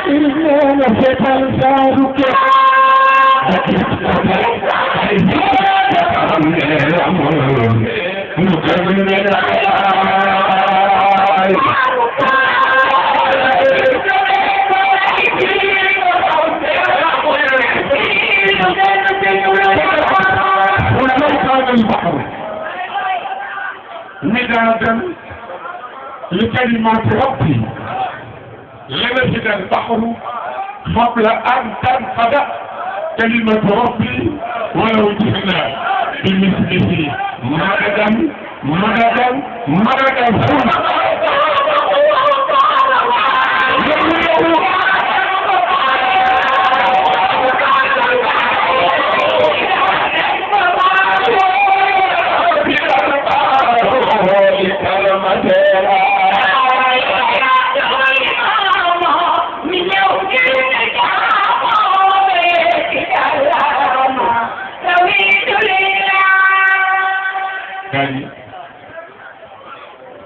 إننا ستنساك مدادا لكلمات ربي لنفد البحر قبل أن تنفد كلمة ربي ولو جئنا بمثله مددا مددا مددا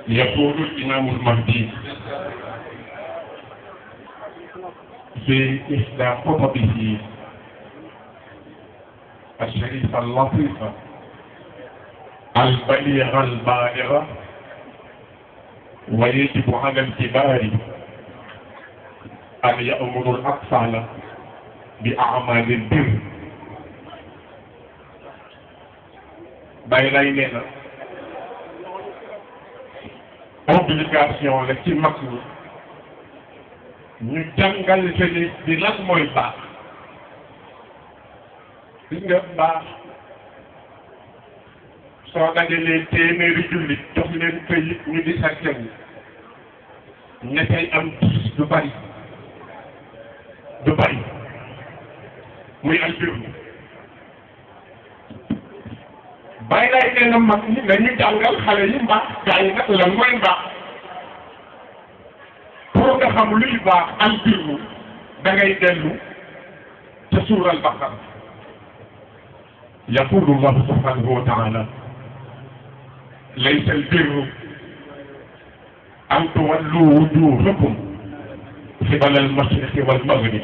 يقول الإمام المهدي في إحدى خطبه الشريفة اللطيفة البليغة البالغة ويجب على الكبار أن يأمروا الأطفال بأعمال البر بيننا obligation la ci mag ñi ñu jàngal jeunesse bi lan mooy baax gis nga baax soo dajalee téeméeri jullit jox leen këyit ñu di sartewu ña cay am diis du bari muy albirru bàyyi laay nee na mag ñi dañu jàngal xale yi mbaax gaa yi nag lan mooy mbaax pour nga xam luy baax albirru da ngay dellu ca suural Baqara yaqulu llahu subhanahu wa taala laysa albirru an tuwallu wujuhakum qibala almashriqi walmaghrib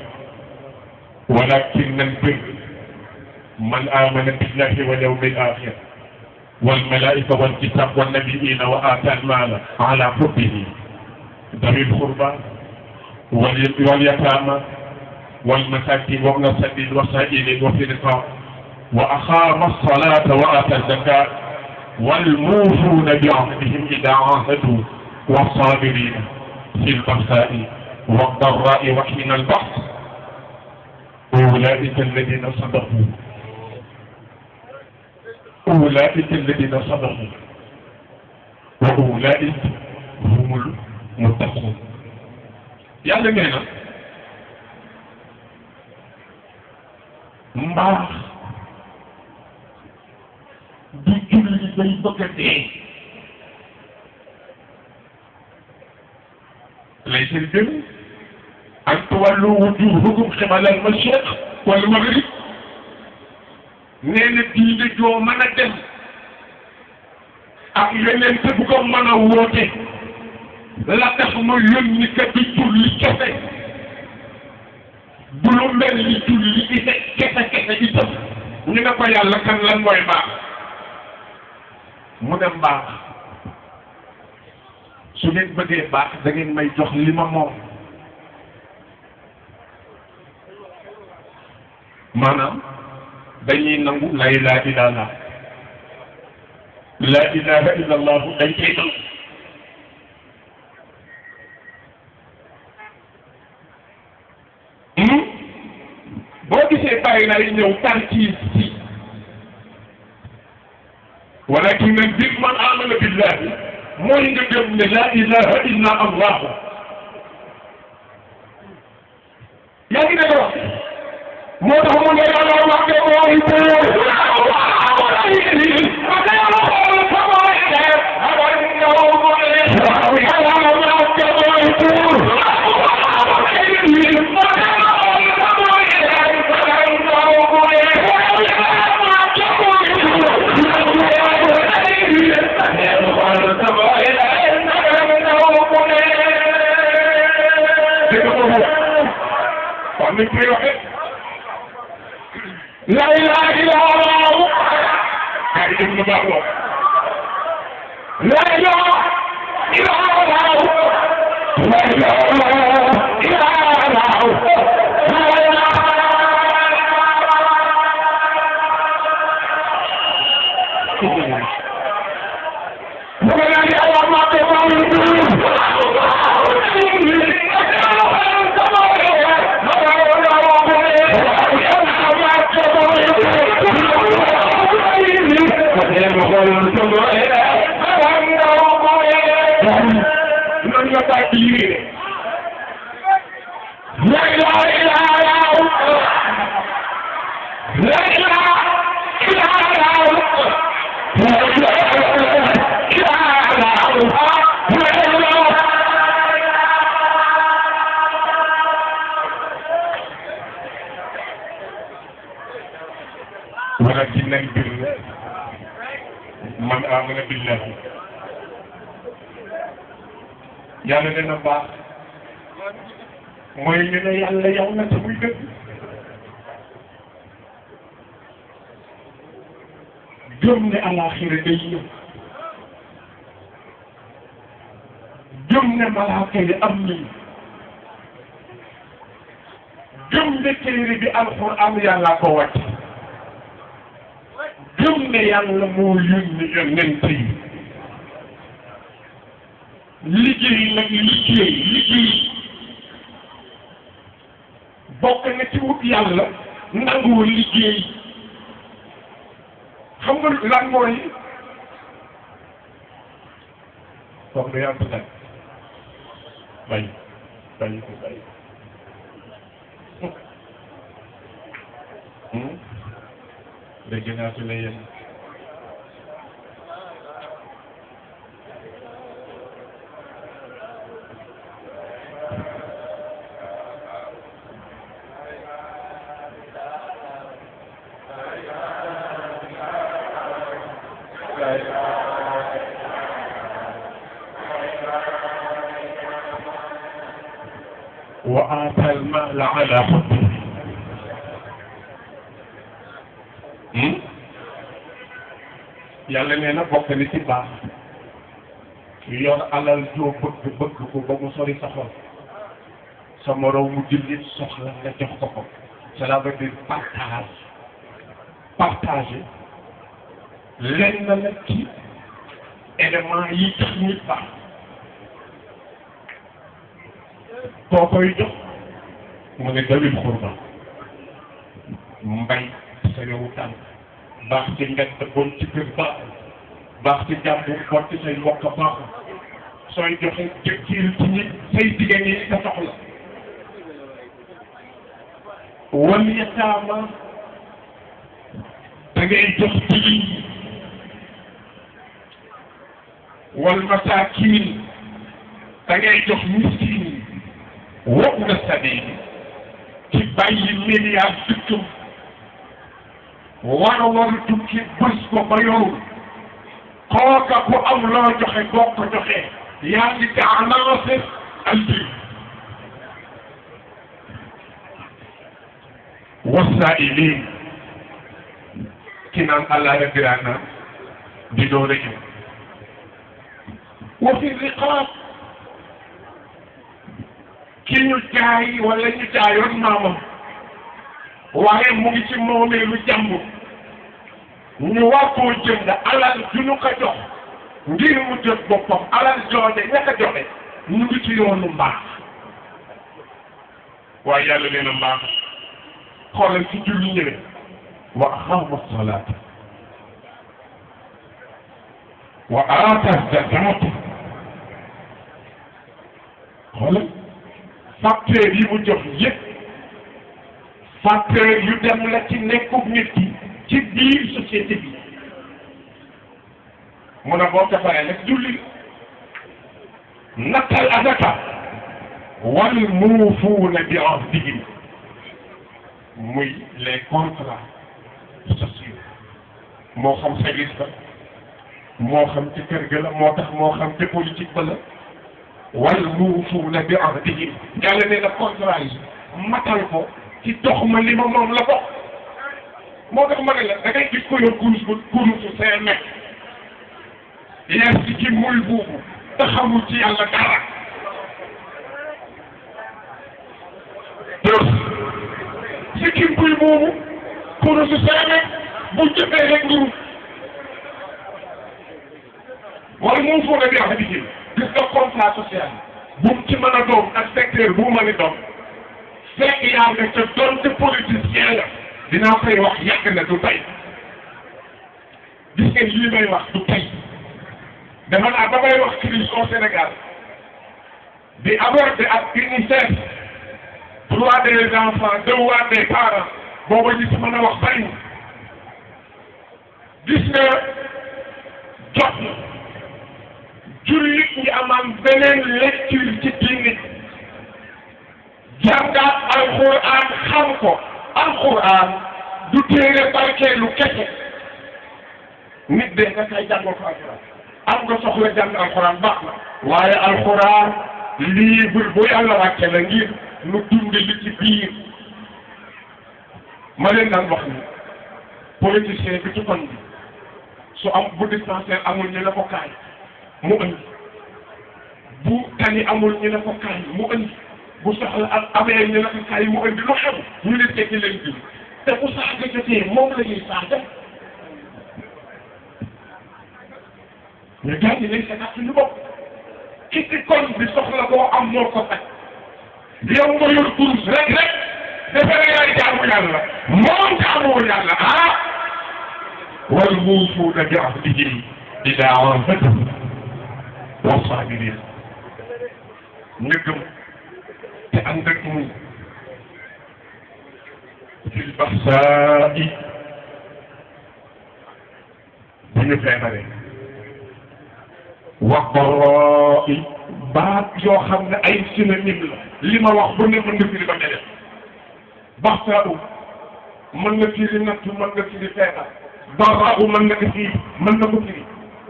walakinna albirra man amana billahi wal yawmil akhir والملائكة والكتاب والنبيين وآتى المال على حبه ذوي القربى واليتامى والمساكين وابن السبيل والسائلين وفي الرقاب وأقام الصلاة وآتى الزكاة والموفون بعهدهم إذا عاهدوا والصابرين في البأساء والضراء وحين البأس أولئك الذين صدقوا أولئك الذين صدقوا وأولئك هم المتقون yàlla nee na mbaax du julli day bëgg a dee laysa al-birru an tuwallu wujuhakum qibala al-mashriq wal maghrib nee na diine joo mën a dem ak yeneen te bu ko mën a woote la tax ma yónni ka di julli kese du lu mel ni julli kese itam ñu ne ko yàlla kan lan mooy baax mu dem baax su ngeen bëggee baax da ngeen may jox li ma moom maanaam dañuy nangu la ilaha illallah la ilaha illallah dañ koy nangu boo gisee bàyyi lay ñëw tarkiis ci walakin bir man amana billahi mooy nga gëm ne la ilaha illa allah yaa ngi dégg wax moo tax mu ne yàlla wax de mooy am nañ koy waxee la ilaha illallah gaa yi dégg na baax lool la ilaha illallah la ilaha illallah ولكن البر من آمن بالله yàlla dina baax mooy ñu ne yàlla yow na te muy dëgg gëm ne alaaxira day ñëw gëm ne malaaka yi am nañu gëm ne téere bi alxuraan yàlla ko wàcc gëm ne yàlla moo yónni yonent yi liggéey nag liggéey bokk na ci wut yàlla nanguwul liggéey xam nga lan mooy foog nga yàlla nag bay dégg naa fi la yéen وآتى المال على حبه yàlla nee na bokk ni ci baax yor alal joo bëgg ko ba mu sori sa xol sa moroom mu jullit soxla nga jox ko cela veut dire partager lenn la ci élément yi tax nit baax boo koy jox mu ne dawil xurba mbay sa yowu tànk baax ci mbedd bon ci kër baax ci jàmbur bon ci say mbokk baaxul sooy joxe jëkkil ci nit say jigéen yi sa soxla wal yataama da ngay jox jigéen wal masaakiin da ngay jox miskin wa ibna sabiil ci bàyyi milliard dëkkam war tukki bés ko ba yorul kooka ku am loo joxe boo ko joxee yaa ngi anaase albir wasaa'iliin ki naan allah rabiraana di doon rek wa fi riqaab ki ñu jaay wala ñu jaayoon maamam waaye mu ngi ci moomeelu jàmbur ñu war koo jënd alal ju ñu ko jox ngir mu jot boppam alal jooje ña ko joxe ñu ngi ci yoonu mbaax waaye yàlla nee na mbaax xoolal ci julli ñëwee wa aqaama salaata wa aata zakaata xoolal facteur yi mu jox yëpp facteur yu dem la ci nekkub nit ki ci biir société bi mun a boo defaree nag julli nattal azaka wal muufuuna bi ahdihim muy les contrats sociaux moo xam service ba moo xam ci kër ga la moo tax moo xam ci politique ba la wal muufuuna bi ahdihim yàlla nee na contrat yi matal ko ci dox ma li ma moom la bokk moo tax ma ne la da ngay gis ko yor kurusu 5 mètres yar si ci muy buubu te xamul ci yàlla dara si ki muy buubu kurusu 5 mètres bu jëfee rek nguru wala moom foo na bi wax di gis nga contrat social bu mu ci mën a doon ak secteur bu mu mën a doon fekk yaa nga ca doonte politicien la dinaa koy wax yàgg na du tey gis ngeen lii may wax du tey dafa naa ba may wax crise au Sénégal di aborder ak UNICEF droit des enfants devoir des parents booba ñi si mën a wax bari gis nga jot na jullit ñi amaan beneen lecture ci diine jàngaat alxuraan xam ko alxuraan du téere barkeelu kese nit de nga kay jàngoo ko alxuraan am nga soxla jàng alxuraan baax na waaye alxuraan livre bu yàlla wàcce la ngir nu dunde li ci biir ma leen daan wax ni politicien bi ci kon bi su am bu dispensaire amul ñu la ko kaay mu andi bu tani amul ñu ne ko kaay mu andi bu soxla ak amee ñu ne ko kaay mu andi lu xew ñu ne tekki leen bi te bu saaga jotee moom la ñuy saaga mais gars yi lañ seetaat suñu bopp ki ci kon bi soxla boo am moo ko faj yow nga yor kurus rek defe na yaay jaamu yàlla moom jaamuwul yàlla wal muufuuna bi ahdihim idaa aahaduu والصابرين نجم عندكم في البحثاء بنفعل والضراء بعد yoo xam ne ay synonyme la li ma wax bu ne mën nga firi ba mel بحثاء mën nga firi natt mën nga firi feebar ضراء mën nga ko firi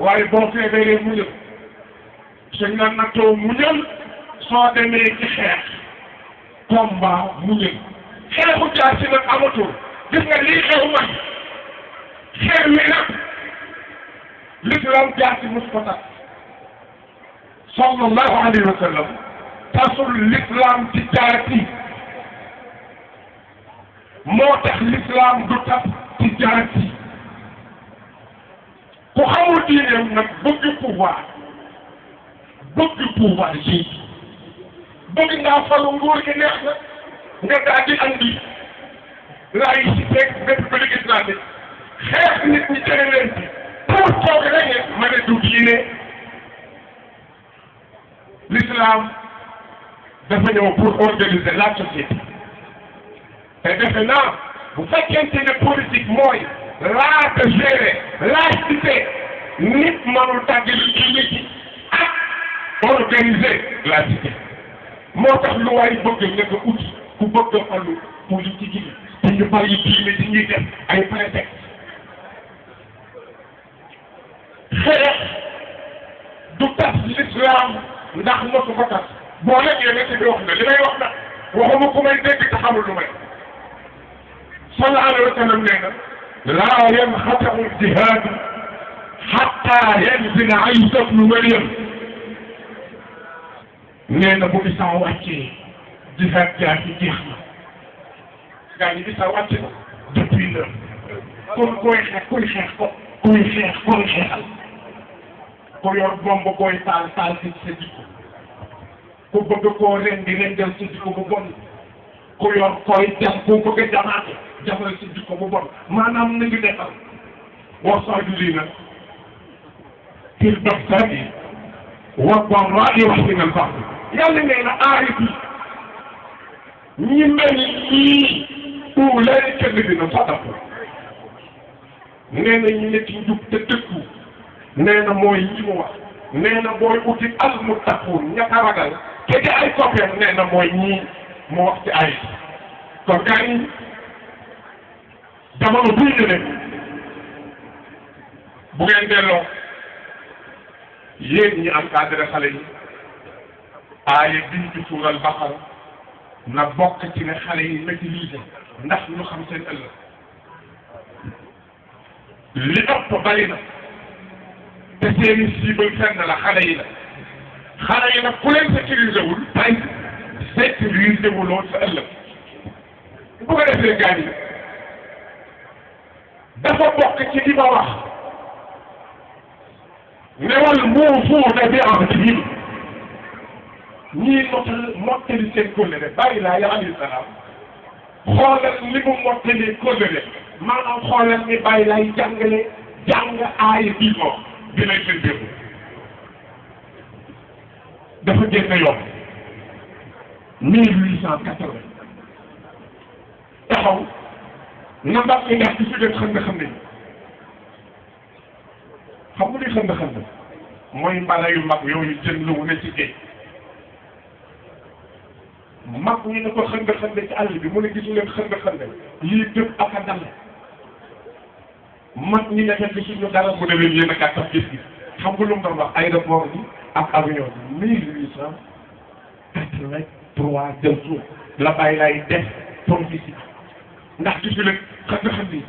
waaye boo feebaree mu ñëw suñ la nattoo muñal soo demee ci xeex combat muñal xeexu jaar si nag amatul gis nga lii xew man xeex wi nag l'islam jaar si mos ko tas sallallahu alayhi wa sallam tasul l'islam ci jaar si moo tax l'islam du tas ci jaar si ku xamul diineem nag bëgg pouvoir ji bëgg ngaa falu nguur gi neex na nga daal di andi laïcité république islamique xeex nit ñi tere leen ci pour toog rek ma ne du diine l'islam dafa ñëw pour organiser la société te defe naa bu fekkente ne politique mooy laa de gérer laïcité nit mënul tàggali diine ci organiser la cité moo tax lu waay bëgg nga ko ut ku bëgg a falu politique yi te ñu bàyyi diine di ñuy def ay prétexte xeex du tas l'islam ndax mosu ko tas boo leen yéene bi wax na li may wax na waxuma ku may dégg te xamul lu may sallallahu alayhi wa sallam nee na laa yanxati'u al-jihaad hattaa yanzila Iisaa ibnu Maryam nee na bu Isa wàccee jihaad jaar ci jeex na gaa yi Isa wàcce na depuis la kon koy xeex xeexal ku yor bomb koy taal ci sa jikko ku bëgg koo rendal sa jikko bu bon ku yor koy jam ku bëgg a jamal sa jikko bu bon maanaam nañu defal wasaabiriina fil ba'saa'i wad-darraa'i wa hiina al-ba'si yàlla nee na aarif yi ñi mel nii ulaa'ika allaziina sadaqu nee na ñu nekk njub te dëggu nee na mooy ñi mu wax nee na booy uti al-muttaquun ña ko ragal te di ay copain nee na mooy ñii mu wax ci ay kon gars yi jamono bii ñu ne bu ngeen delloo yéen ñi encadré xale yi aaya bii ci suural Baqara na bokk ci ne xale yi maîtriser ndax ñu xam seen ëllëg li ëpp bari na te seeni cible fenn la xale yi la xale yi nag ku leen sécuriser wul tay sécuriser wuloo sa ëllëg bu ko defee gaañ yi dafa bokk ci li ma wax newal muufuuna bi ahdihim ñii mottali seen kóllëre bàyyi laa ya alayhi salaam xoolal li mu mottali kóllëre maanaam xoolal ni bàyyi laay jàngale jàng aaya bii moom bi lay seen démb dafa génn yoon 1880 taxaw na ndax mi ndax ci su leen xam ne xam nga li xënd mooy mbala yu mag yooyu jën lu ne ci géej mag ñi ne ko xënd ci àll bi mu ne gisu leen xënd lii tëb ak a dal mag ñi ne fekk gisuñu dara mu ne leen yéen a gàttal gis-gis xam nga lu mu doon wax aéroport bi ak avion bi 1883 jëm suuf la bàyyi lay def pour gis ndax gisu leen xënd yi